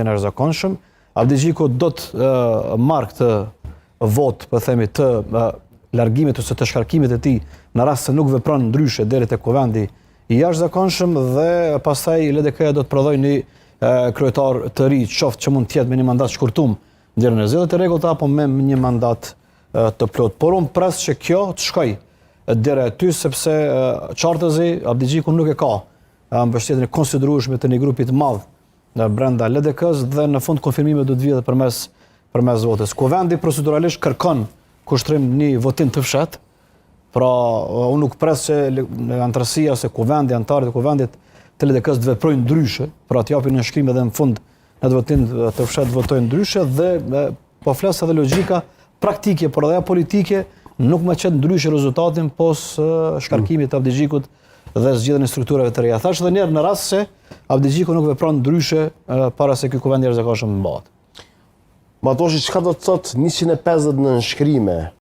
në arzakonshëm. Abdigjiku do të marrë këtë votë, po themi, të largimit ose të shkarkimit e tij në rast se nuk vepron ndryshe deri te kuvendi i jashtëzakonshëm dhe pastaj LDK-ja do të prodhojë një kryetar të ri, qoftë që mund të jetë me një mandat shkurtum deri në zgjedhjet e rregullta apo me një mandat të plot. Por unë pres që kjo të shkojë deri aty sepse Çartëzi Abdigjiku nuk e ka mbështetjen e konsiderueshme të një grupi të madh brenda LDK-s dhe në fund konfirmimi do të vijë përmes votës. Kuvendi proceduralisht kërkon kushtrim një votim të fshehtë. Pra, unë nuk pres që anëtarësia ose kuvendi, anëtarët e kuvendit të LDK-s të veprojnë ndryshe, pra të japin në shkrim edhe në fund në votim të fshehtë votojnë ndryshe dhe po flas edhe logjika praktike, por edhe politike nuk më qet ndryshe rezultatin pos shkarkimit të Abdigjikut dhe zgjedhjen e strukturave të reja. Thash edhe një herë në rast se Abdigjiku nuk vepron ndryshe para se ky kuvend i jashtëzakonshëm mbahet. Matoshi, çka do të thotë 150 nënshkrime